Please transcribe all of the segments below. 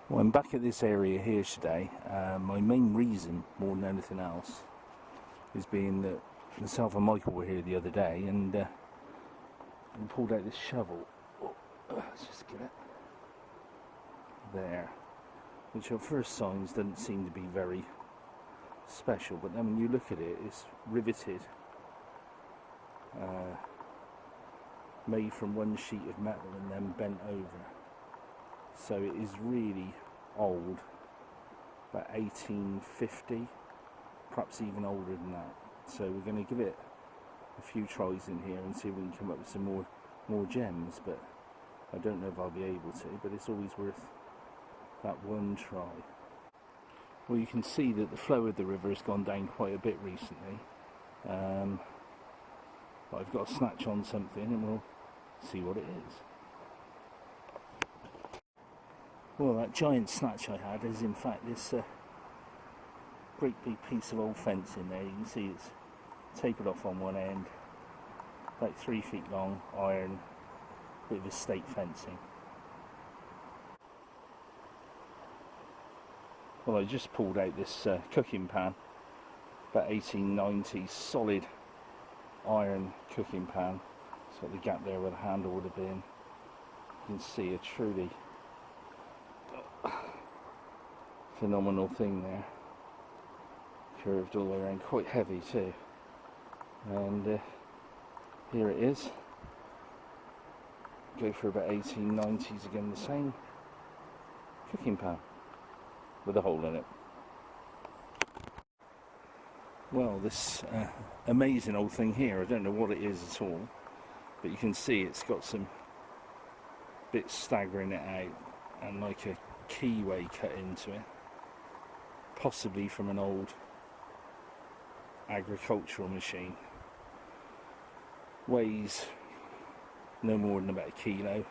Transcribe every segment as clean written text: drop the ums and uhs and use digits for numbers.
Well, I'm back at this area here today. My main reason, more than anything else, is being that myself and Michael were here the other day and we pulled out this shovel. Let's just get it there, which at first signs doesn't seem to be very special, but then when you look at it, it's riveted, made from one sheet of metal and then bent over. So it is really old, about 1850, perhaps even older than that. So we're going to give it a few tries in here and see if we can come up with some more gems, but I don't know if I'll be able to, but it's always worth that one try. Well, you can see that the flow of the river has gone down quite a bit recently, but I've got to snatch on something and we'll see what it is. Well, that giant snatch I had is in fact this great big piece of old fencing there. You can see it's tapered off on one end, about 3 feet long, iron, bit of estate fencing. Well, I just pulled out this cooking pan, about 1890, solid iron cooking pan. It's got the gap there where the handle would have been. You can see a truly phenomenal thing there, curved all the way around, quite heavy too, and here it is. Go for about 1890s again, the same cooking pan with a hole in it. Well, this amazing old thing here, I don't know what it is at all, but you can see it's got some bits staggering it out and like a keyway cut into it, possibly from an old agricultural machine. Weighs no more than about a kilo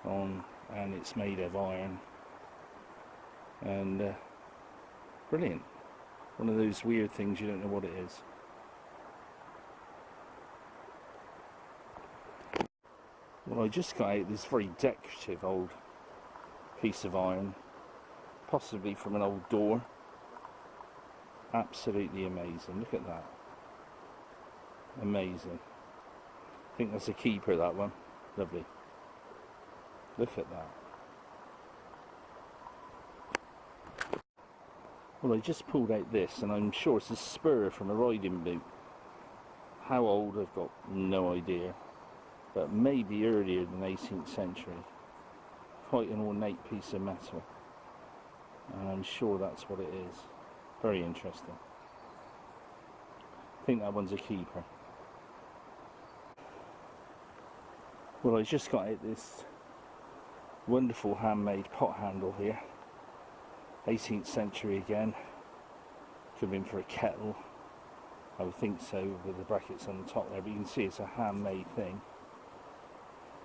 and it's made of iron, and brilliant. One of those weird things you don't know what it is. Well, I just got out this very decorative old piece of iron, possibly from an old door. Absolutely amazing. Look at that. Amazing. I think that's a keeper, that one. Lovely. Look at that. Well, I just pulled out this and I'm sure it's a spur from a riding boot. How old, I've got no idea, but maybe earlier than 18th century. Quite an ornate piece of metal, and I'm sure that's what it is. Very interesting. I think that one's a keeper. Well, I just got out this wonderful handmade pot handle here. 18th century again. Could have been for a kettle, I would think so, with the brackets on the top there, but you can see it's a handmade thing.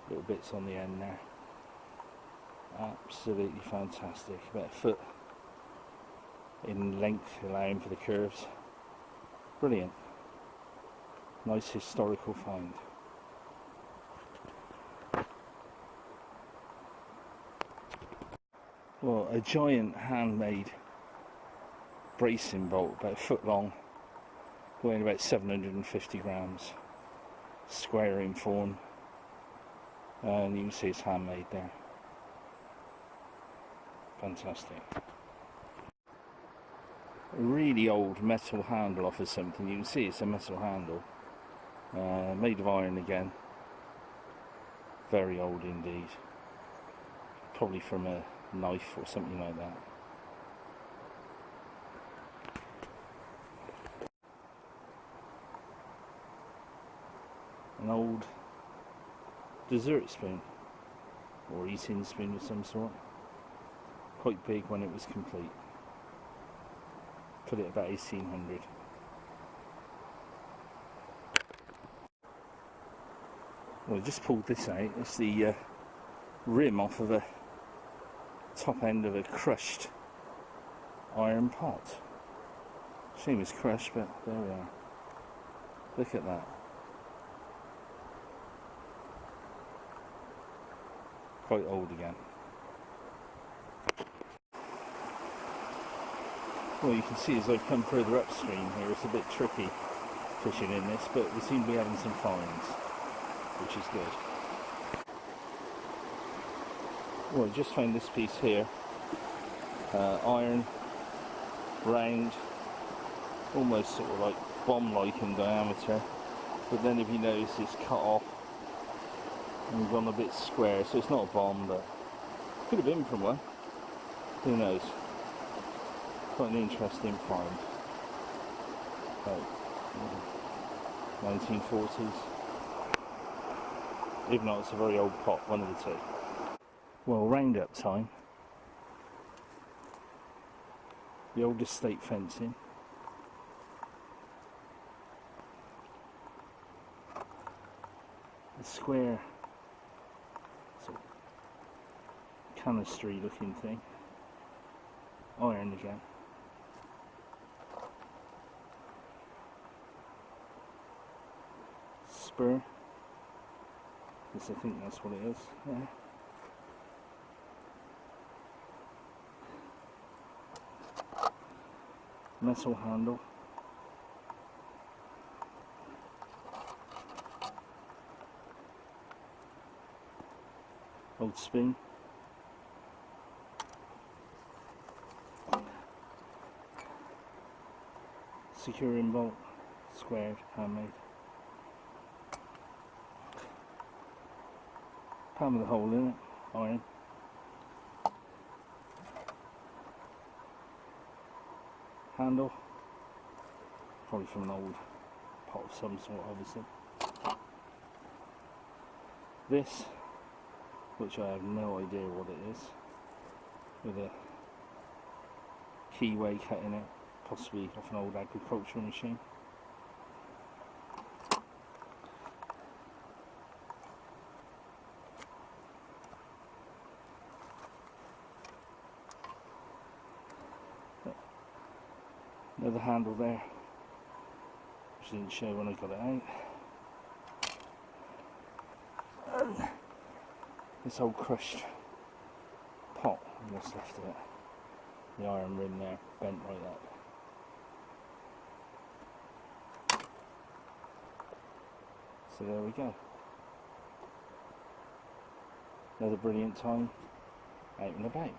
Little bits on the end there. Absolutely fantastic. About a foot in length, allowing for the curves. Brilliant. Nice historical find. Well, a giant handmade bracing bolt, about a foot long, weighing about 750 grams, square in form, and you can see it's handmade there. Fantastic. A really old metal handle off of something. You can see it's a metal handle, made of iron again. Very old indeed. Probably from a knife or something like that. An old dessert spoon or eating spoon of some sort. Quite big when it was complete. Put it about 1800. Well, I just pulled this out. It's the rim off of a top end of a crushed iron pot. Shame it's crushed, but there we are. Look at that. Quite old again. Well, you can see as I've come further upstream here, it's a bit tricky fishing in this, but we seem to be having some finds, which is good. Well, I just found this piece here, iron, round, almost sort of like bomb-like in diameter, but then if you notice it's cut off and gone a bit square, so it's not a bomb, but could have been from one, who knows. Quite an interesting find. Like 1940s. If not, it's a very old pot, one of the two. Well, roundup time. The old estate fencing. The square sort of canistry looking thing. Iron again. Spur. Yes, I think that's what it is. Yeah. Metal handle. Old spoon. Securing bolt, squared, handmade. Palm of the hole in it, iron. Handle, probably from an old pot of some sort, obviously. This, which I have no idea what it is, with a keyway cut in it, possibly off an old agricultural machine. Another handle there, which didn't show when I got it out. And this old crushed pot, what's left of it. The iron rim there, bent right up. So there we go. Another brilliant time out and about.